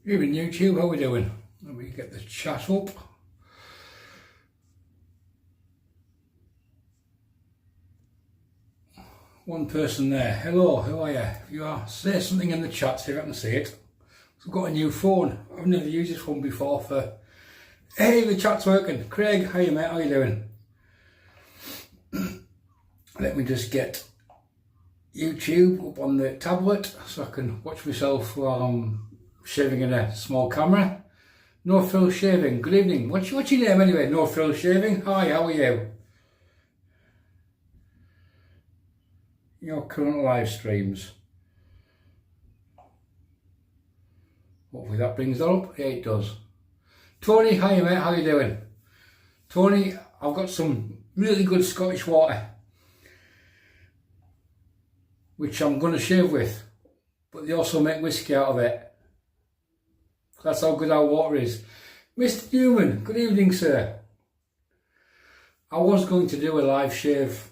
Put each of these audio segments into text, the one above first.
Even YouTube, how we doing? Let me get the chat up. One person there. Hello, who are you? If you are, say something in the chat, see if I can see it. I've got a new phone. I've never used this one before for... Hey, the chat's working. Craig, how you mate? How you doing? Let me just get YouTube up on the tablet so I can watch myself while I'm shaving in a small camera. No Frill Shaving. Good evening. What's your name anyway? No Frill Shaving. Hi, how are you? Your current live streams. Hopefully that brings that up. Yeah, it does. Tony, hi mate. How you doing? Tony, I've got some really good Scottish water, which I'm going to shave with, but they also make whiskey out of it. That's how good our water is. Mr. Newman, good evening, sir. I was going to do a live shave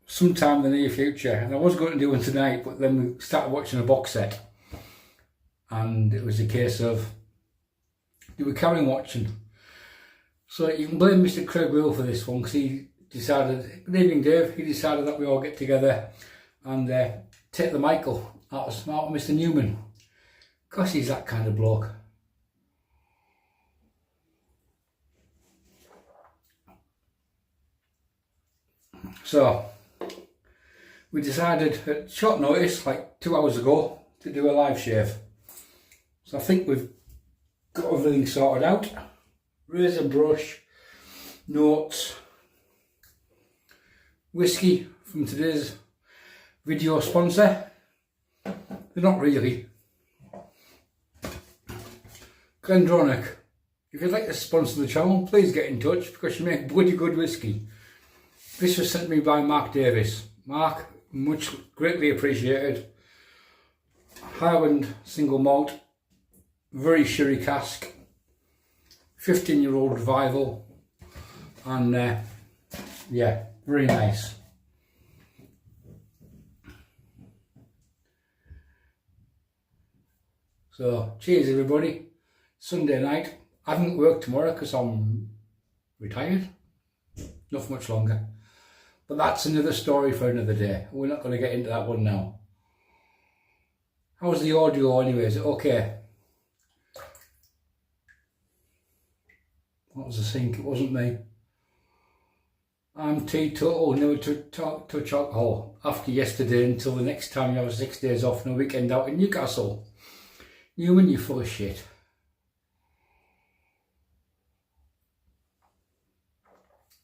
sometime in the near future, and I was going to do one tonight, but then we started watching a box set, and it was a case of we were carrying watching. So you can blame Mr. Craig Will for this one, because he decided, good evening Dave, he decided that we all get together and take the Michael out of Mr. Newman, because he's that kind of bloke. So we decided at short notice, like 2 hours ago, to do a live shave. So I think we've got everything sorted out. Razor brush, notes, whiskey from today's video sponsor. They're not really. Glendronach, if you'd like to sponsor the channel, please get in touch, because you make bloody good whiskey. This was sent to me by Mark Davis. Mark, much greatly appreciated. Highland single malt, very sherry cask, 15-year-old revival, and yeah, very nice. So cheers everybody. Sunday night. I haven't worked tomorrow because I'm retired. Not for much longer. But that's another story for another day. We're not going to get into that one now. How's the audio anyway? Is it okay? What was the sink? It wasn't me. I'm teetotal, never touch alcohol. After yesterday, until the next time you have 6 days off and a weekend out in Newcastle. Newman, you're full of shit.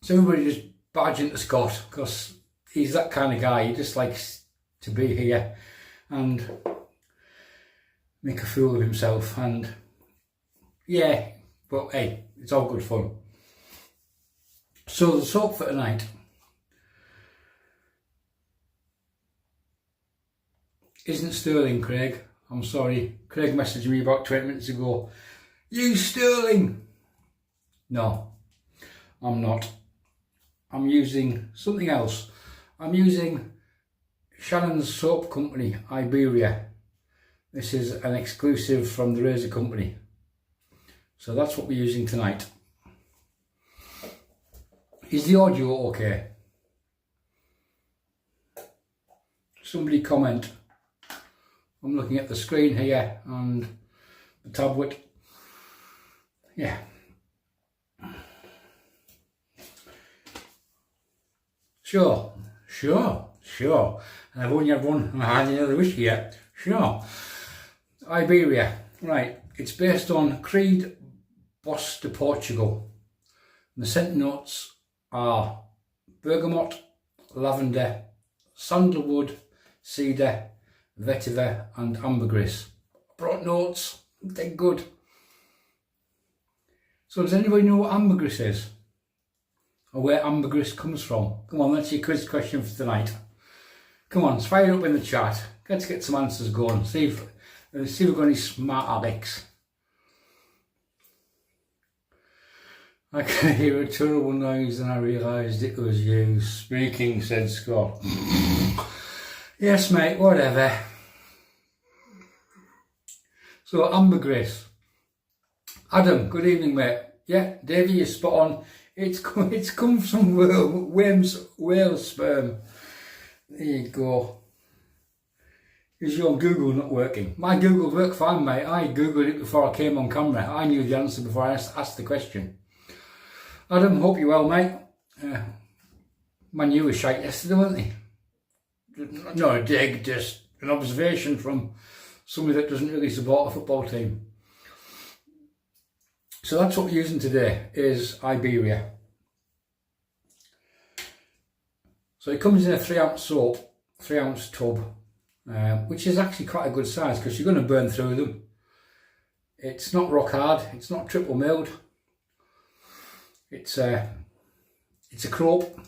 So everybody just barge into Scott, because he's that kind of guy. He just likes to be here and make a fool of himself, and yeah, but hey, it's all good fun. So the soap for tonight isn't sterling, Craig. I'm sorry. Craig messaged me about 20 minutes ago. Use sterling. No, I'm not. I'm using something else. I'm using Shannon's Soap Company, Iberia. This is an exclusive from the Razor Company. So that's what we're using tonight. Is the audio okay? Somebody comment. I'm looking at the screen here and the tablet. Yeah. Sure. And I've only had one and I had another whiskey yet. Sure. Iberia. Right. It's based on Creed Boss de Portugal. And the scent notes are bergamot, lavender, sandalwood, cedar, vetiver and ambergris. Brought notes. They're good. So does anybody know what ambergris is? Or where ambergris comes from? Come on, that's your quiz question for tonight. Come on, fire it up in the chat. Let's get some answers going. See if we've got any smart Alex. I could hear a terrible noise and I realised it was you speaking, said Scott. Yes, mate, whatever. So Ambergris. Adam, good evening, mate. Yeah, Davey, you're spot on. It's come from Wales sperm. There you go. Is your Google not working? My Google worked fine, mate. I Googled it before I came on camera. I knew the answer before I asked the question. Adam, hope you're well, mate. Man U was shite yesterday, weren't they? Not a dig, just an observation from somebody that doesn't really support a football team. So that's what we're using today, is Iberia. So it comes in a 3-ounce soap, 3-ounce tub, which is actually quite a good size because you're going to burn through them. It's not rock hard, it's not triple milled. It's a crope.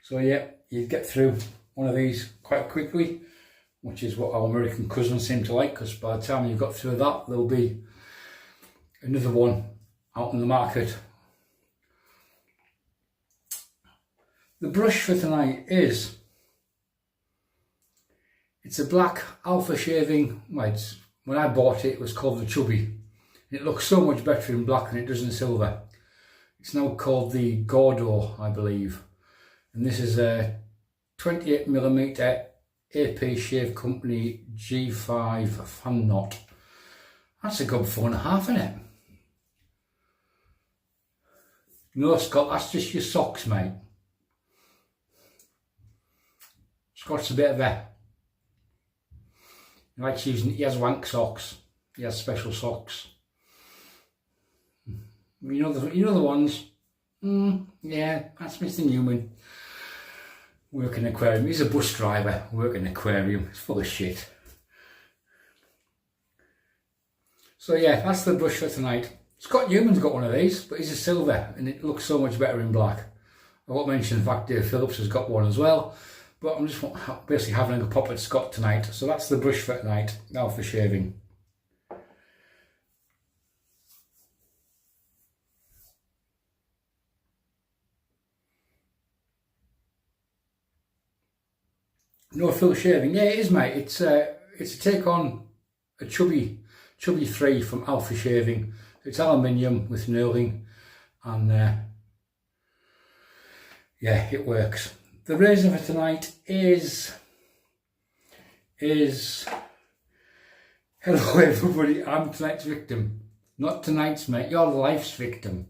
So yeah, you get through one of these quite quickly, which is what our American cousins seem to like, because by the time you've got through that, there'll be another one out in the market. The brush for tonight is, it's a black Alpha Shaving, when I bought it, it was called the Chubby. It looks so much better in black than it does in silver. It's now called the Gordo, I believe. And this is a 28mm AP Shave Company G5 fan knot. That's a good 4.5, isn't it? No, Scott, that's just your socks, mate. Scott's a bit of a... He likes using... He has wank socks. He has special socks. You know the ones? Yeah, that's Mr. Newman. Working aquarium. He's a bus driver. Working aquarium. It's full of shit. So yeah, that's the brush for tonight. Scott Newman's got one of these, but he's a silver and it looks so much better in black. I won't mention the fact Dave Phillips has got one as well, but I'm just basically having a pop at Scott tonight. So that's the brush for tonight, now for shaving. No fill shaving. Yeah, it is, mate. It's a take on a Chubby 3 from Alpha Shaving. It's aluminium with knurling, and yeah, it works. The razor for tonight is hello everybody, I'm tonight's victim. Not tonight's, mate, your life's victim.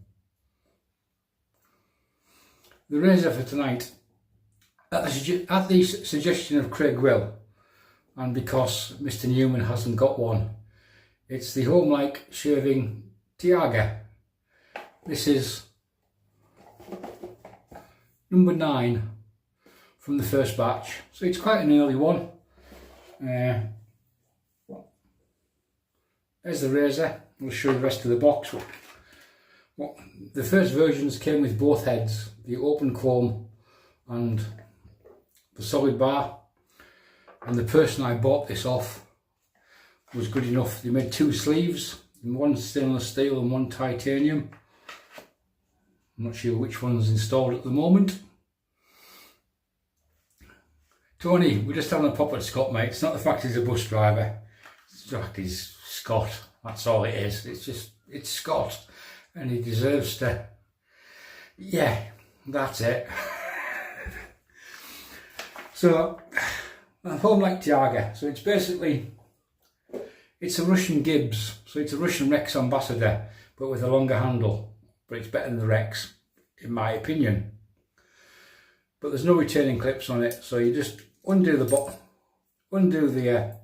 The razor for tonight, at the suggestion of Craig Will, and because Mr. Newman hasn't got one, it's the Homelike Shaving Tiaga. This is number 9 from the first batch, so it's quite an early one. There's the razor. We'll show you the rest of the box. The first versions came with both heads, the open comb and the solid bar, and the person I bought this off was good enough. They made 2 sleeves, one stainless steel and one titanium. I'm not sure which one's installed at the moment. Tony, we're just having a pop at Scott, mate. It's not the fact he's a bus driver, it's the fact he's Scott. That's all it is. It's Scott, and he deserves to. Yeah, that's it. So, Homelike Tiaga. So it's basically, it's a Russian Gibbs. So it's a Russian Rex Ambassador, but with a longer handle. But it's better than the Rex, in my opinion. But there's no retaining clips on it, so you just undo the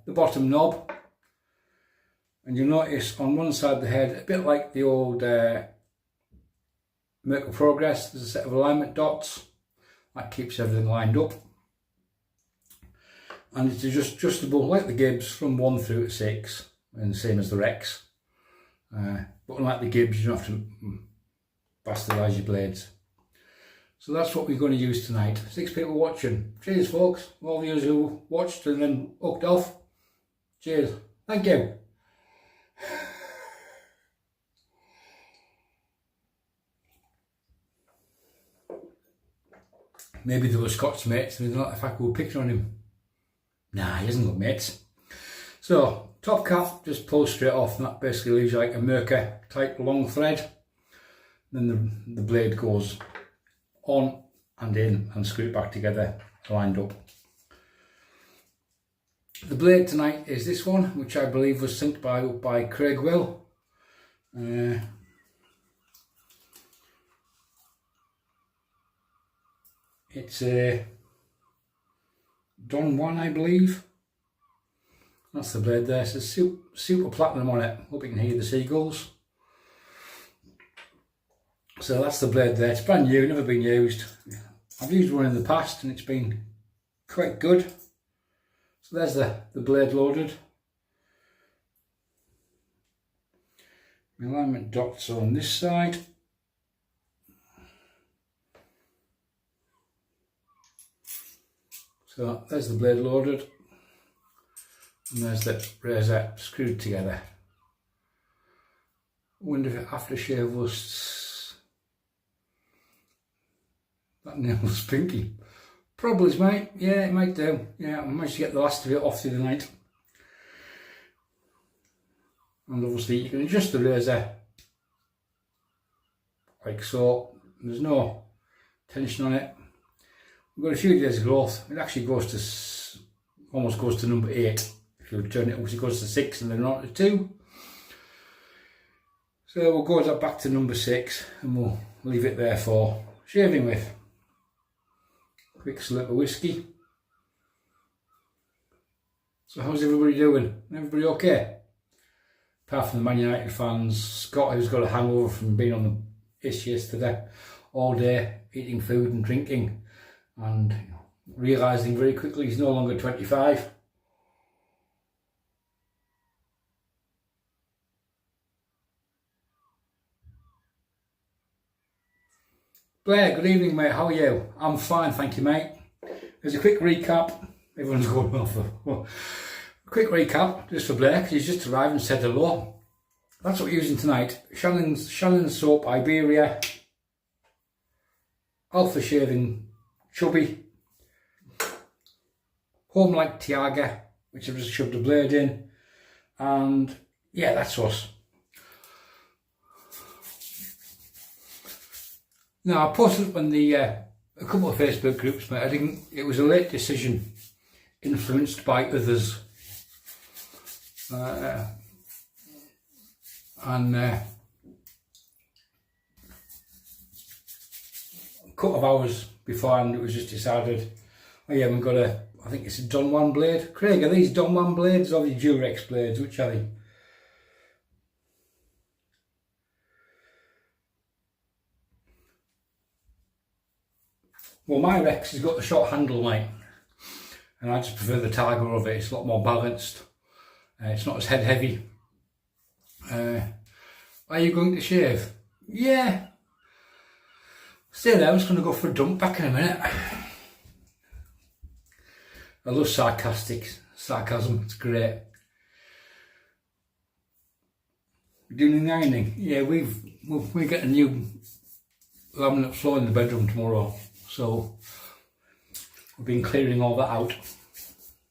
bottom knob, and you'll notice on one side of the head, a bit like the old Merkel Progress, there's a set of alignment dots that keeps everything lined up, and it's just adjustable like the Gibbs from 1 through to 6, and the same as the Rex. But unlike the Gibbs, you don't have to bastardise your blades. So that's what we're going to use tonight. 6 people watching. Cheers, folks. All of you who watched and then hooked off. Cheers. Thank you. Maybe they were Scott's mates and they don't like the fact we were picking on him. Nah, he hasn't got mates. So, top cap just pulls straight off, and that basically leaves like a Mercer type long thread. Then the blade goes on and in and screwed back together, lined up. The blade tonight is this one, which I believe was sent by Craig Will. It's a Don 1, I believe. That's the blade there. It says super platinum on it. Hope you can hear the seagulls. So that's the blade there. It's brand new, never been used. I've used one in the past and it's been quite good. So there's the blade loaded. The alignment dots are on this side. So there's the blade loaded. And there's the razor screwed together. I wonder if aftershave was that nail was pinky. Probably, mate. Yeah, it might do. Yeah, I managed to get the last of it off through the night. And obviously you can adjust the razor like so. There's no tension on it. We've got a few days growth. It actually goes to almost goes to number 8. If you turn it, it goes to 6 and then on to 2. So we'll go that back to number 6 and we'll leave it there for shaving with. Quick slip of whiskey. So how's everybody doing? Everybody okay? Apart from the Man United fans, Scott, who's got a hangover from being on the ish yesterday all day, eating food and drinking, and realising very quickly he's no longer 25. Blair, good evening, mate. How are you? I'm fine, thank you, mate. There's a quick recap. Everyone's going off. Quick recap, just for Blair, because he's just arrived and said hello. That's what we're using tonight. Shannon's Soap Iberia, Alpha Shaving Chubby, Home Like Tiaga, which I've just shoved a blade in, and yeah, that's us. Now I posted on the a couple of Facebook groups, mate. I think it was a late decision, influenced by others, and a couple of hours beforehand, it was just decided. Oh yeah, we've got I think it's a Don 1 blade. Craig, are these Don 1 blades or the Durex blades? Which are they? Well, my Rex has got the short handle, mate, and I just prefer the Tiger of it. It's a lot more balanced. It's not as head heavy. Are you going to shave? Yeah. Stay there, I'm just going to go for a dump back in a minute. I love sarcasm, it's great. We're doing the ironing. Yeah, we get a new laminate floor in the bedroom tomorrow. So we've been clearing all that out.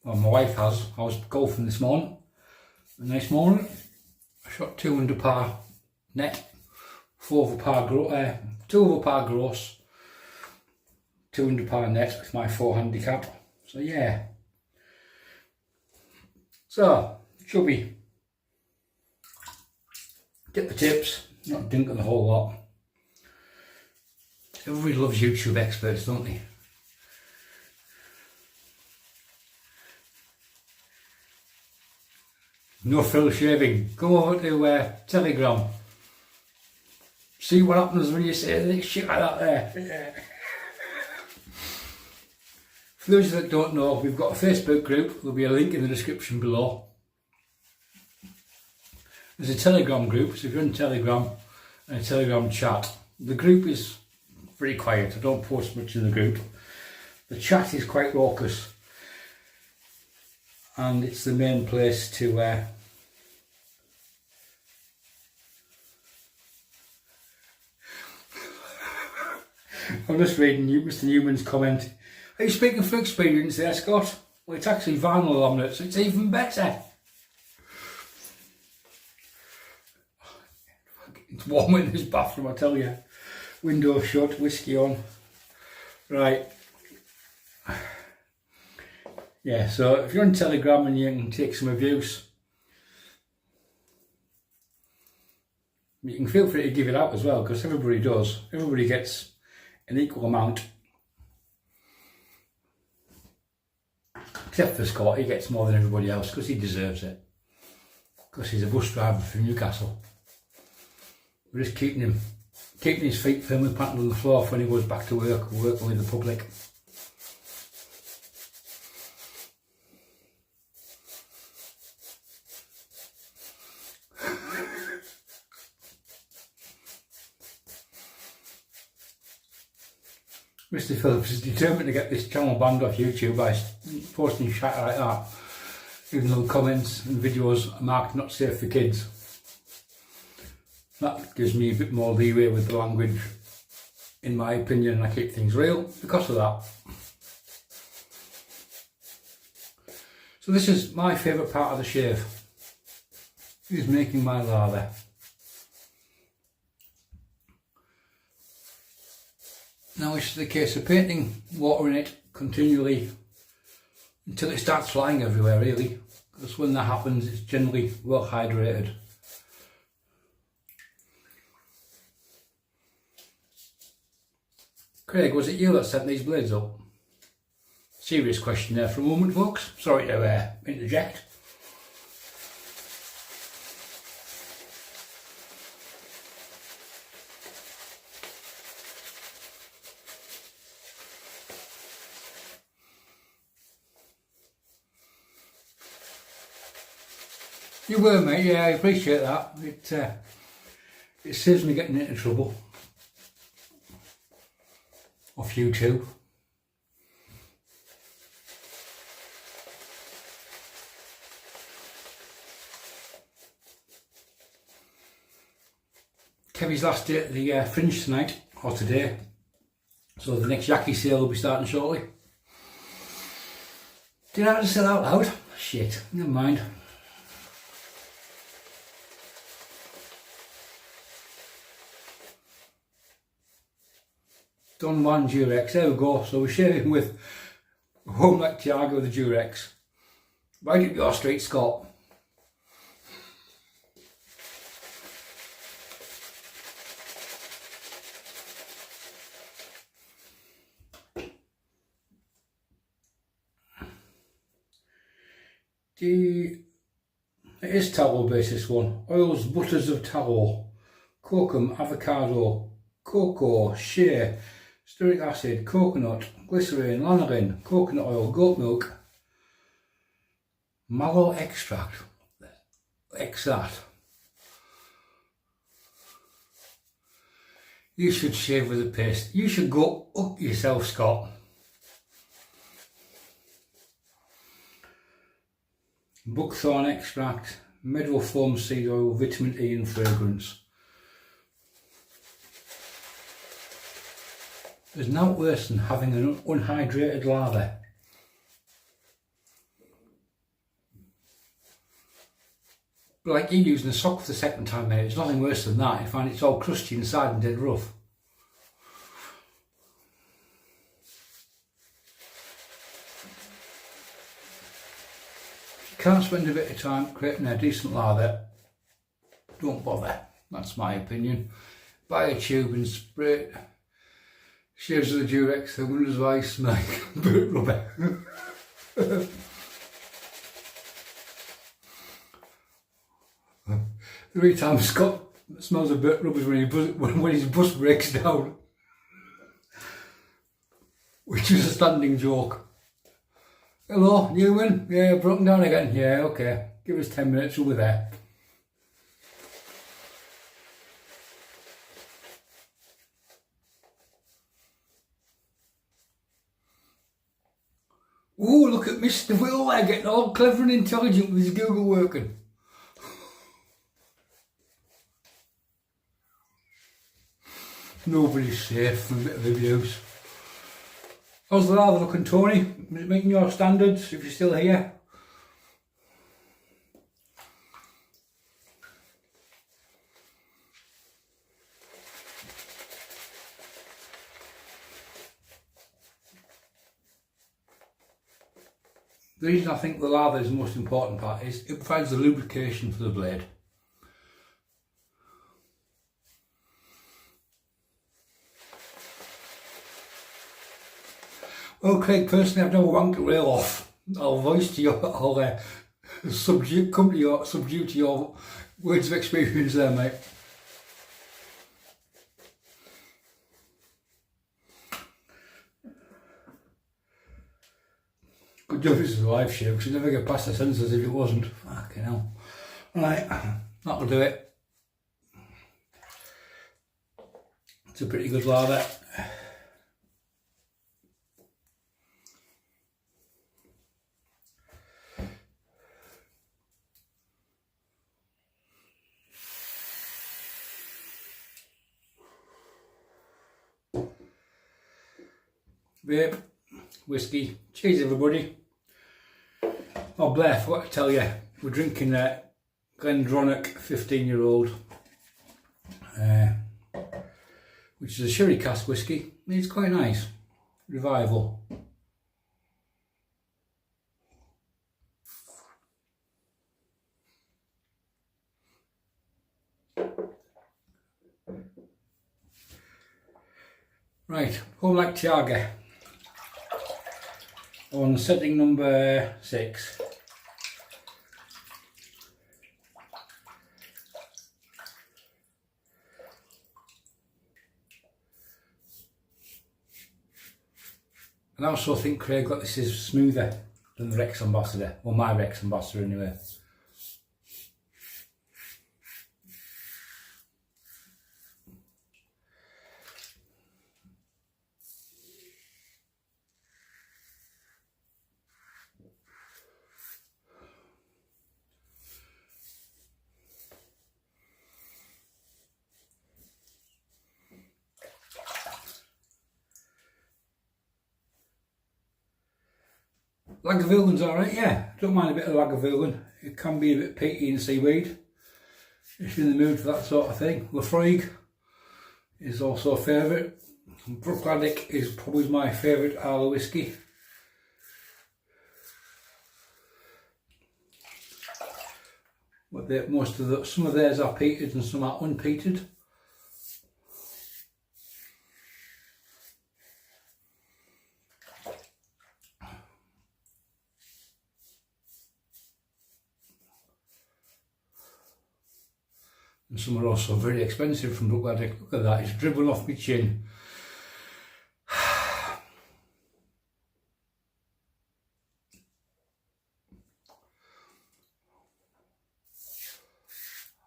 Well, my wife has. I was golfing this morning. A nice morning. I shot 2 under par net, 4 over par 2 over par gross, 2 under par net with my 4 handicap. So yeah. So chubby. Get the tips, not dinking the whole lot. Everybody loves YouTube experts, don't they? No frill shaving. Come over to Telegram. See what happens when you say shit like that there. For those that don't know, we've got a Facebook group. There'll be a link in the description below. There's a Telegram group, so if you're on Telegram and a Telegram chat, the group is very quiet. I don't post much in the group. The chat is quite raucous, and it's the main place to I'm just reading Mr. Newman's comment. Are you speaking from experience there, Scott? Well, it's actually vinyl laminate, so it's even better. warm in this bathroom, I tell you. Window shut, whiskey on. Right. Yeah, so if you're on Telegram and you can take some abuse, you can feel free to give it out as well, because everybody does. Everybody gets an equal amount. Except for Scott, he gets more than everybody else because he deserves it. Because he's a bus driver from Newcastle. We're just keeping his feet firmly planted on the floor for when he goes back to working with the public. Mr. Phillips is determined to get this channel banned off YouTube by posting shit like that, even though comments and videos are marked not safe for kids. That gives me a bit more leeway with the language, in my opinion, and I keep things real because of that. So this is my favourite part of the shave, is making my lather. Now it's the case of painting water in it continually until it starts flying everywhere, really, because when that happens it's generally well hydrated. Craig, was it you that set these blades up? Serious question there for a moment, folks. Sorry to interject. You were, mate, yeah, I appreciate that. It saves me getting into trouble. Off YouTube. Kevy's last day at the Fringe tonight, or today. So the next Yaki sale will be starting shortly. Did I have to say that out loud? Shit, never mind. Don Juan Durex, there we go. So we're shaving with Home Like Tiago with the Durex. Right up your street, Scott. It is tallow based, this one. Oils, butters of tallow, kokum, avocado, cocoa, shea, stearic acid, coconut, glycerin, lanolin, coconut oil, goat milk, mallow extract. That. You should shave with a paste. You should go up yourself, Scott. Buckthorn extract, meadow foam seed oil, vitamin E and fragrance. There's nothing worse than having an unhydrated lather. But like you using a sock for the second time, mate, it's nothing worse than that. You find it's all crusty inside and dead rough. If you can't spend a bit of time creating a decent lather, don't bother. That's my opinion. Buy a tube and spray it. Shaves of the Durex, the windows of ice, like boot rubber. Every time Scott smells of boot rubber is when his bus breaks down. Which is a standing joke. Hello, Newman? Yeah, broken down again? Yeah, okay. Give us 10 minutes, we'll be there. Oh, look at Mr. Will there getting all clever and intelligent with his Google working. Nobody's safe from a bit of abuse. How's the lather looking, Tony? Is it meeting your standards, if you're still here? The reason I think the lather is the most important part is it provides the lubrication for the blade. Well, Craig, personally, I've never wanked a rail off. I'll voice to your, I'll subdue to your words of experience there, mate. Good job this is a live show, because you'd never get past the sensors if it wasn't. Fucking hell. Right, that'll do it. It's a pretty good lather. Vape, whiskey, cheers everybody. Oh Blair, I forgot to tell you, we're drinking Glendronach 15-year-old, which is a sherry cask whiskey. It's quite nice. Revival. Right, Home Like Tiaga. On setting number 6. And I also think, Craig, that this is smoother than the Rex Ambassador, or my Rex Ambassador anyway. Lagavulin alright, yeah. Don't mind a bit of Lagavulin. It can be a bit peaty in seaweed if you're in the mood for that sort of thing. Laphroaig is also a favourite. Bruichladdich is probably my favourite Arla whiskey. But some of theirs are peated and some are unpeated. And some are also very expensive from Bruichladdich. Look at that, it's dribbling off my chin.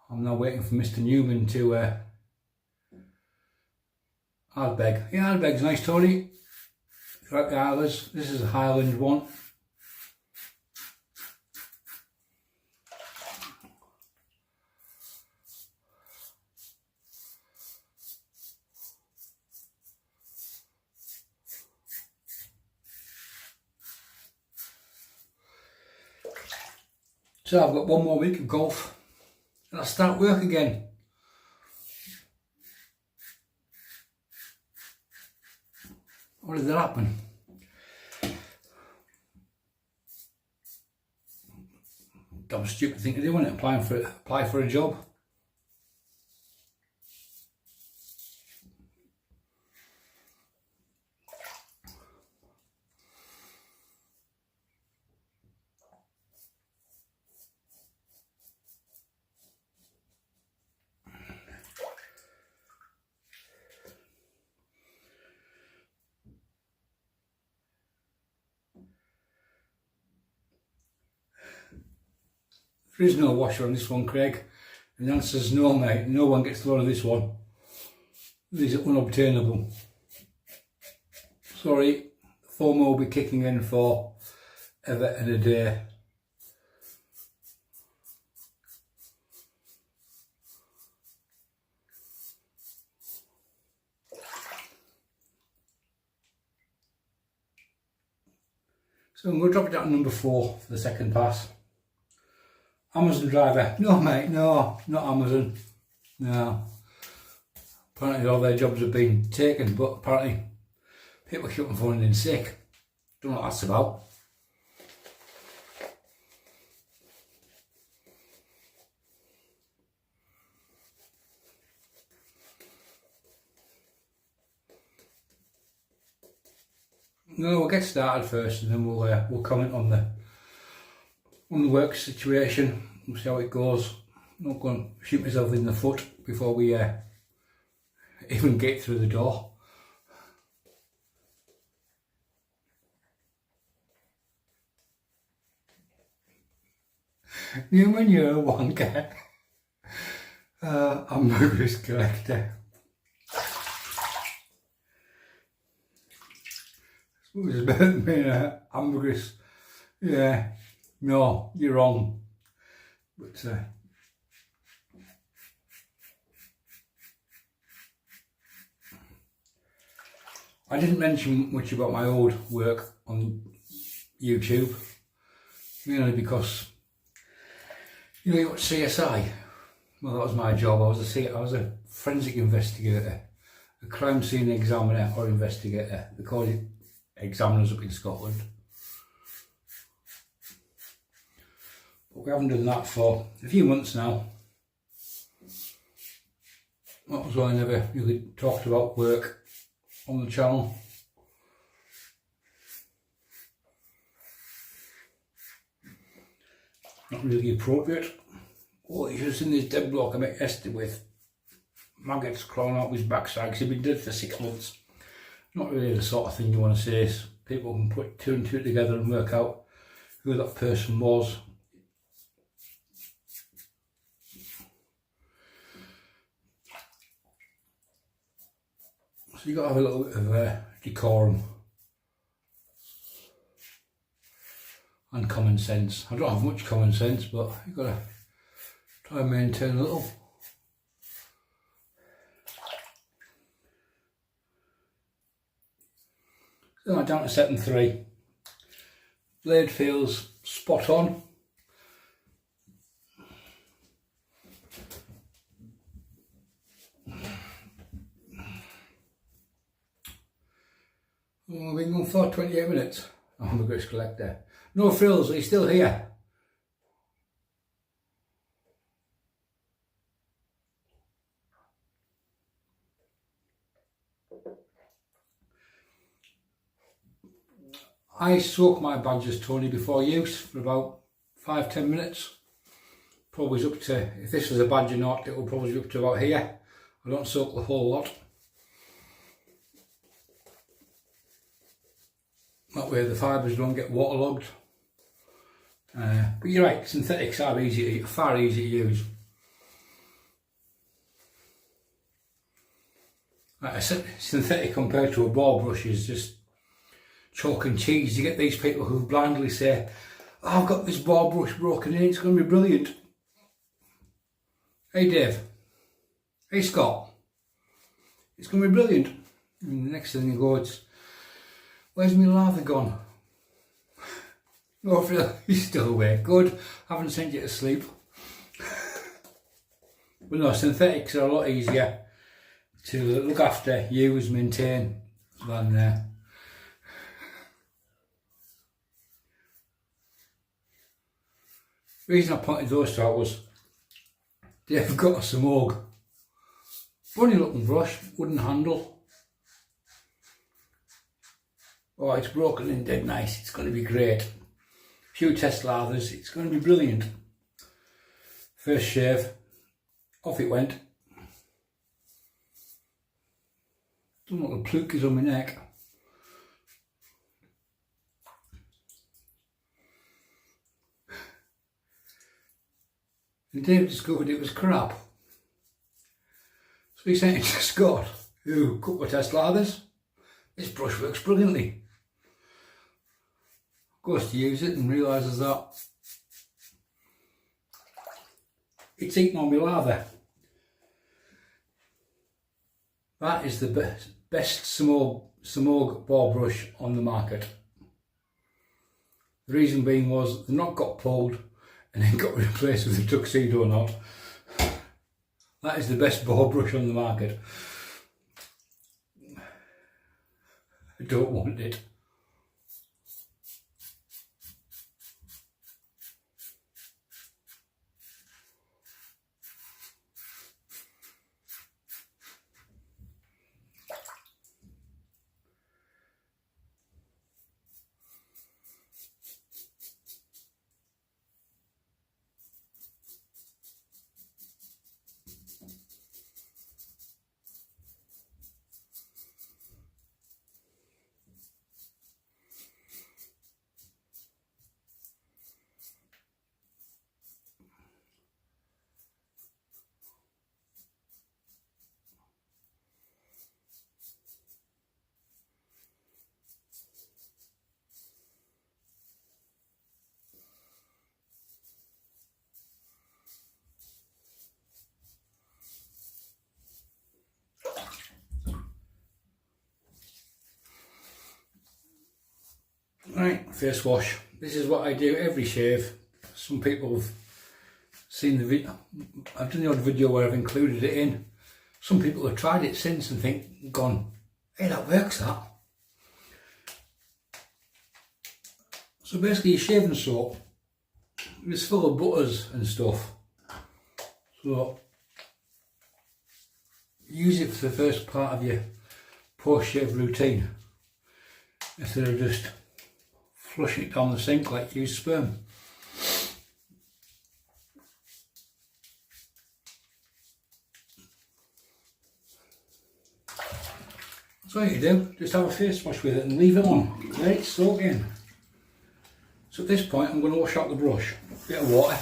I'm now waiting for Mr. Newman to Ardbeg. Yeah, Ardbeg's nice, Tony. Like the Islas. This is a Highland one. So I've got one more week of golf and I start work again. What did that happen? Dumb stupid thing to do, wasn't it? Apply for a job. There is no washer on this one, Craig. And the answer is no, mate. No one gets the load of this one. These are unobtainable. Sorry, FOMO will be kicking in for ever and a day. So I'm going to drop it down to number 4 for the second pass. Amazon driver. No mate, no, not Amazon. No. Apparently all their jobs have been taken, but apparently people keep on phoning in sick. Don't know what that's about. No, we'll get started first, and then we'll comment on the work situation. We'll see how it goes. I'm not going to shoot myself in the foot before we even get through the door. Newman, you're a wonker. I'm a risk collector. It's about being a ambergris. Yeah, no, you're wrong. But I didn't mention much about my old work on YouTube, mainly because you watch CSI. Well, that was my job. I was a forensic investigator, a crime scene examiner or investigator. They call it examiners up in Scotland. But we haven't done that for a few months now. That was why I never really talked about work on the channel. Not really appropriate. Oh, you should have seen this dead bloke I met yesterday with maggots crawling out his backside because he'd been dead for 6 months. Not really the sort of thing you want to say. So people can put 2 and 2 together and work out who that person was. So you got to have a little bit of decorum and common sense. I don't have much common sense, but you've got to try and maintain a little. So I'm down to setting 3. Blade feels spot on. We've been going for 28 minutes. I'm a Gris collector. No frills, he's still here. I soak my badgers, Tony, before use for about 5-10 minutes. Probably up to, if this was a badger knot, it will probably be up to about here. I don't soak the whole lot. That way the fibres don't get waterlogged. But you're right, synthetics are far easier to use. Like I said, synthetic compared to a ball brush is just chalk and cheese. You get these people who blindly say, oh, I've got this ball brush broken in, it's going to be brilliant. Hey Dave, hey Scott, it's going to be brilliant. And the next thing you go, it's, where's my lather gone? Oh, he's still awake. Good, haven't sent you to sleep. But no, synthetics are a lot easier to look after, use, maintain than the reason I pointed those two out was they've got a Semogue. Funny looking brush, wooden handle. Oh, it's broken in dead nice, it's going to be great. Few test lathers, it's going to be brilliant. First shave, off it went. Don't know what the pluke is on my neck. And Dave discovered it was crap. So he sent it to Scott, who cut my test lathers. This brush works brilliantly. Goes to use it and realises that it's eaten on my lather. That is the best Semogue ball brush on the market. The reason being was the knot got pulled and then got replaced with a tuxedo knot. That is the best ball brush on the market. I don't want it. Right, face wash. This is what I do every shave. Some people have seen the video. I've done the odd video where I've included it in. Some people have tried it since and gone, hey, that works, that. So basically your shaving soap is full of butters and stuff. So use it for the first part of your post-shave routine instead of just flushing it down the sink like you use sperm. So what you do, just have a face wash with it and leave it on, let it soak in. So at this point I'm going to wash out the brush, bit of water.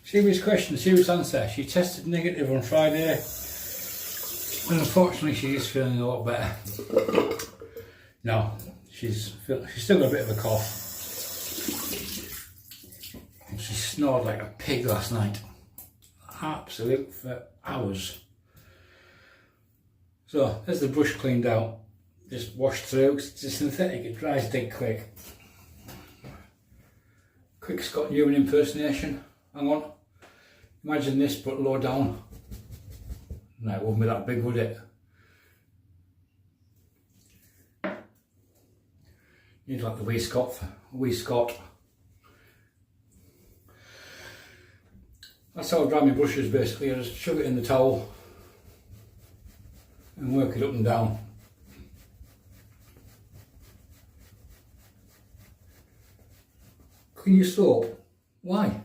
Serious question, serious answer. She tested negative on Friday and unfortunately she is feeling a lot better. No, she's still got a bit of a cough. And she snored like a pig last night. Absolute for hours. So there's the brush cleaned out. Just washed through, it's synthetic, it dries dead quick. Quick Scott Newman impersonation. Hang on. Imagine this but low down. No, it wouldn't be that big, would it? Need like the wee Scott. That's how I dry my brushes basically. I just shove it in the towel and work it up and down. Clean your soap? Why?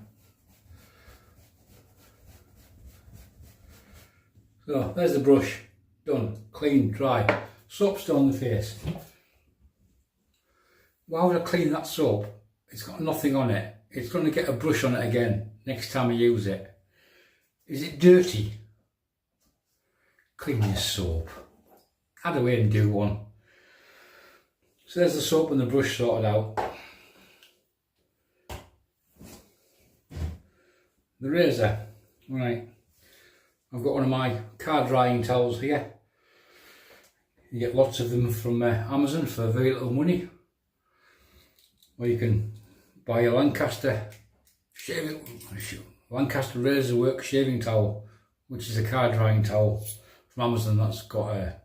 So there's the brush, done, clean, dry. Soap still on the face. Why would I clean that soap? It's got nothing on it. It's going to get a brush on it again next time I use it. Is it dirty? Clean your soap. Add away and do one. So there's the soap and the brush sorted out. The razor, right. I've got one of my car drying towels here. You get lots of them from Amazon for very little money. Or you can buy a Lancaster Razor Work shaving towel, which is a car drying towel from Amazon that's got a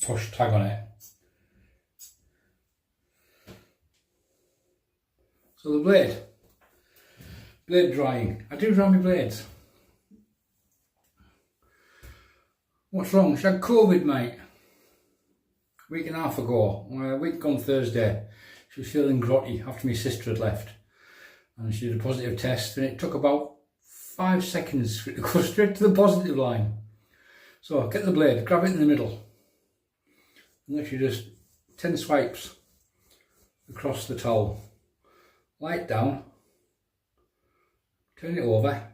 push tag on it. So the blade drying. I do dry my blades. What's wrong? She had COVID, mate. A week and a half ago. A week on Thursday. She was feeling grotty after my sister had left. And she did a positive test and it took about 5 seconds for it to go straight to the positive line. So get the blade, grab it in the middle. And literally just 10 swipes across the towel. Light down. Turn it over.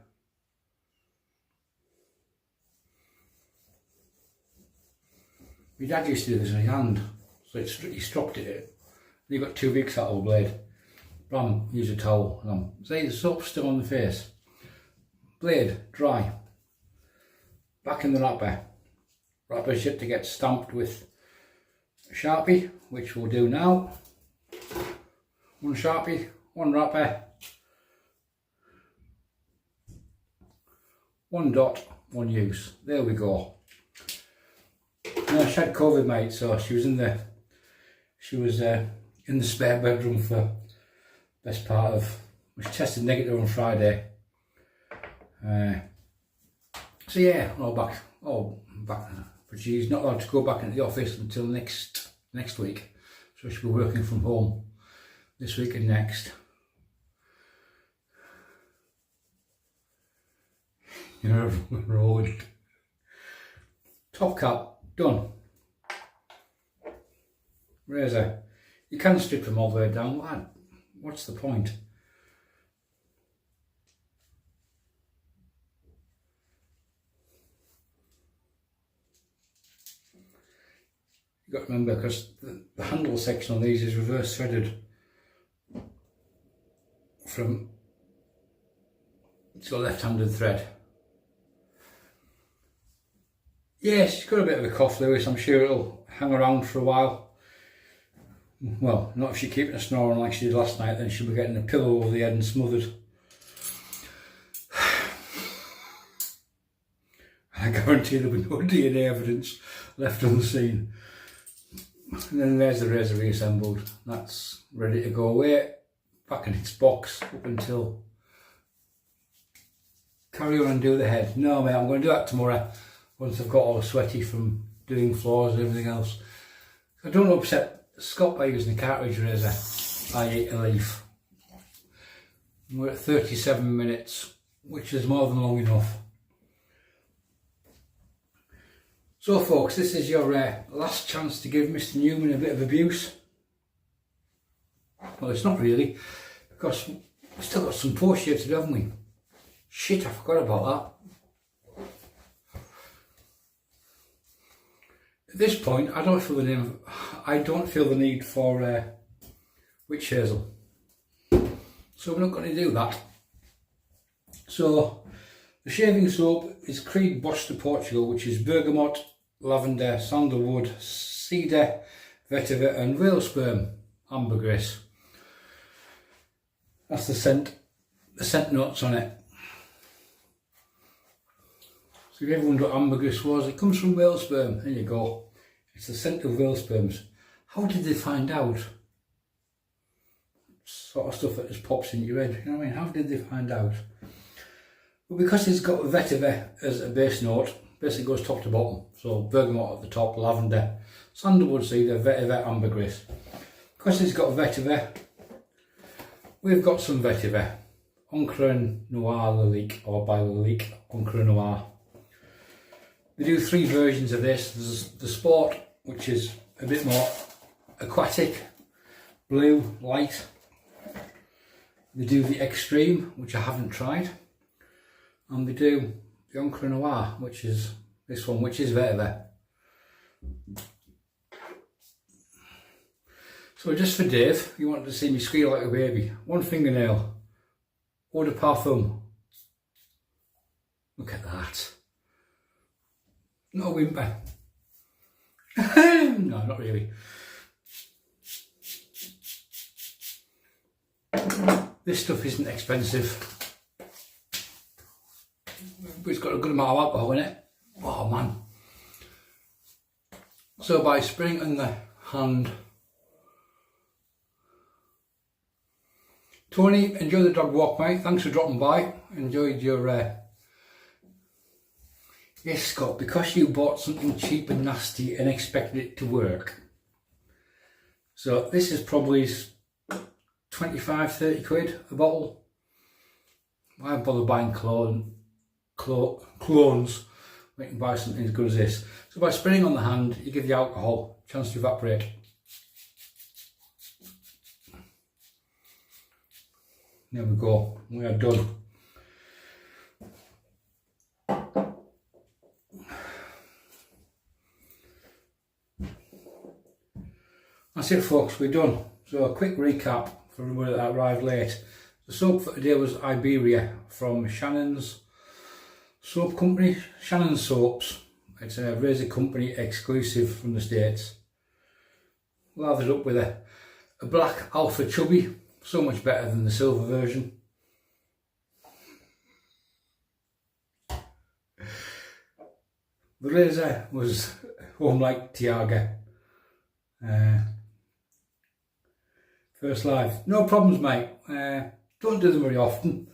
My dad used to do this with his hand, so he stropped it. And he got 2 weeks out of the blade. Bram, use a towel. See, the soap's still on the face. Blade, dry. Back in the wrapper. Wrapper's yet to get stamped with a Sharpie, which we'll do now. One Sharpie, one wrapper. One dot, one use. There we go. No, she had COVID, mate, so she was in the spare bedroom for best part of. She tested negative on Friday. So yeah, back. But she's not allowed to go back into the office until next week. So she'll be working from home this week and next. You know, road. Top cap. Done. Razor. You can strip them all the way down. What's the point? You've got to remember, because the handle section on these is reverse threaded from, it's got a left-handed thread. Yeah, she's got a bit of a cough, Lewis. I'm sure it'll hang around for a while. Well, not if she's keeping her snoring like she did last night, then she'll be getting a pillow over the head and smothered. I guarantee there'll be no DNA evidence left on the scene. And then there's the razor reassembled. That's ready to go away, back in its box up until carry on and do the head. No mate, I'm going to do that tomorrow once I've got all sweaty from doing floors and everything else. I don't upset Scott by using a cartridge razor. I ate a leaf. We're at 37 minutes, which is more than long enough. So folks, this is your last chance to give Mr. Newman a bit of abuse. Well, it's not really, because we've still got some post shaves to do, haven't we? Shit, I forgot about that. At this point, I don't feel the need for witch hazel, so we're not going to do that. So the shaving soap is Creed Bosch de Portugal, which is bergamot, lavender, sandalwood, cedar, vetiver and whale sperm ambergris. That's the scent notes on it. So if everyone what ambergris was, it comes from whale sperm. There you go. It's the scent of whale sperms. How did they find out? Sort of stuff that just pops into your head. You know what I mean? How did they find out? Well, because it's got vetiver as a base note, basically goes top to bottom. So bergamot at the top, lavender, sandalwood, cedar, vetiver, ambergris. Because it's got vetiver, we've got some vetiver. Encre Noir Lalique, or by Lalique, Encre Noir. They do 3 versions of this. There's the Sport, which is a bit more aquatic, blue, light. They do the Extreme, which I haven't tried. And they do the Encre Noir, which is this one, which is vetiver. So just for Dave, you wanted to see me squeal like a baby. 1 fingernail, eau de parfum. Look at that. No whimper. No, not really. This stuff isn't expensive, but it's got a good amount of alcohol in it. Oh man. So by spraying on the hand. Tony, enjoy the dog walk, mate. Thanks for dropping by. Enjoyed your yes, Scott, because you bought something cheap and nasty and expected it to work. So this is probably 25-30 quid a bottle. Why bother buying clones when you can buy something as good as this? So by spraying on the hand, you give the alcohol a chance to evaporate. There we go, we are done. That's it folks, we're done. So a quick recap for everybody that arrived late. The soap for today was Iberia from Shannon's Soap Company, Shannon's Soaps. It's a razor company exclusive from the States. Lathered up with a black Alpha Chubby, so much better than the silver version. The razor was Home Like Tiaga. First Live. No problems, mate. Don't do them very often,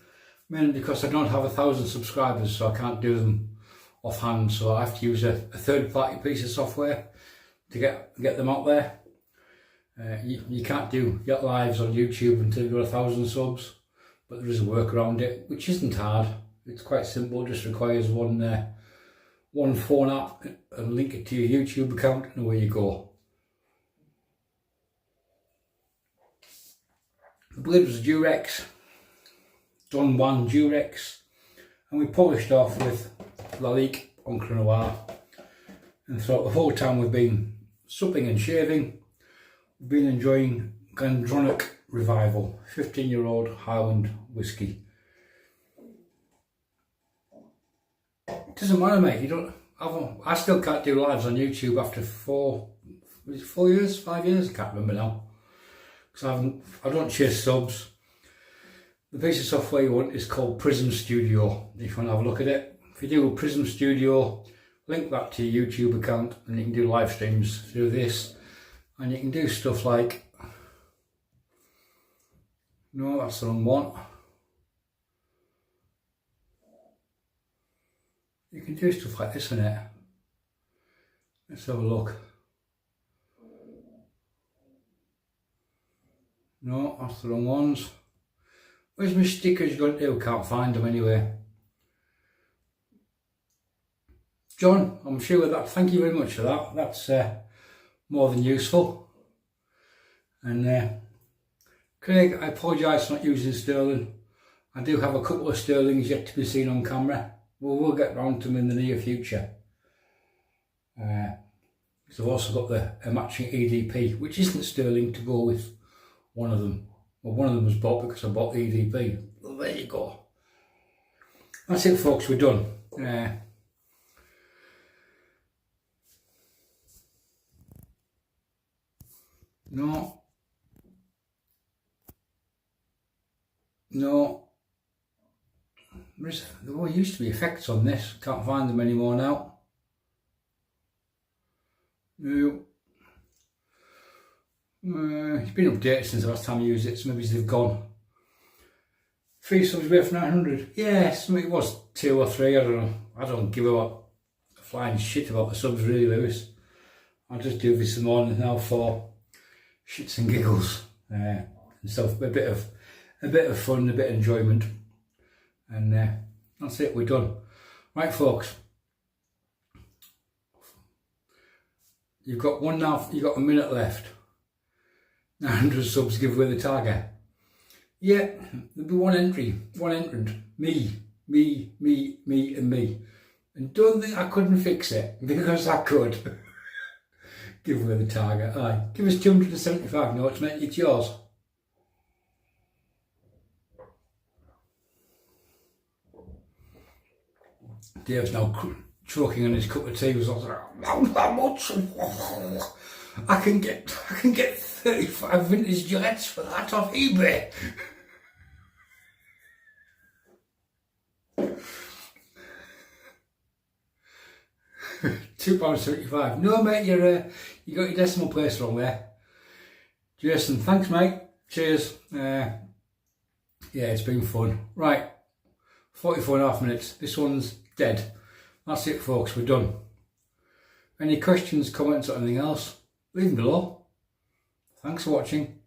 mainly because I don't have 1,000 subscribers, so I can't do them offhand. So I have to use a third-party piece of software to get them out there. You can't do get lives on YouTube until you've got 1,000 subs, but there is a work around it, which isn't hard. It's quite simple. It just requires one phone app and link it to your YouTube account, and away you go. The blade was Durex, Don Juan Durex, and we polished off with Lalique Encre Noir. And throughout the whole time we've been supping and shaving, we've been enjoying Glendronach Revival, 15-year-old Highland whiskey. It doesn't matter, mate. I still can't do lives on YouTube after 4 years, 5 years, I can't remember now. Because I don't chase subs. The piece of software you want is called Prism Studio. If you want to have a look at it, if you do a Prism Studio, link that to your YouTube account, and you can do live streams through this, and you can do stuff like, no, that's the wrong one. You can do stuff like this in it. Let's have a look. No, that's the wrong ones. Where's my stickers going to? Can't find them anyway. John, I'm sure that. Thank you very much for that. That's more than useful. And Craig, I apologise for not using sterling. I do have a couple of sterlings yet to be seen on camera. We'll get round to them in the near future. So I've also got a matching EDP, which isn't sterling, to go with one of them. Well, one of them was bought because I bought the EDP. Well, there you go. That's it, folks. We're done. No. There used to be effects on this. Can't find them anymore now. No. It's been updated since the last time I used it, so maybe they've gone. 3 subs worth 900. Yes, it was 2 or 3, I don't know. I don't give a flying shit about the subs really, Lewis. I'll just do this in the morning now for shits and giggles. And so a bit of fun, a bit of enjoyment. And that's it, we're done. Right, folks. You've got a minute left. 900 subs give away the target. Yeah, there'll be one entrant. Me, and me. And don't think I couldn't fix it, because I could. Give away the target. Aye, give us 275 notes, mate, it's yours. Dave's now choking on his cup of tea. He was like, how much? I can get 35 vintage Gillettes for that off eBay. £2.75. No, mate, you got your decimal place wrong there. Jason, thanks, mate. Cheers. Yeah, it's been fun. Right, 44.5 minutes. This one's dead. That's it, folks. We're done. Any questions, comments, or anything else? Leave them below. Thanks for watching.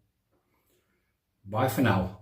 Bye for now.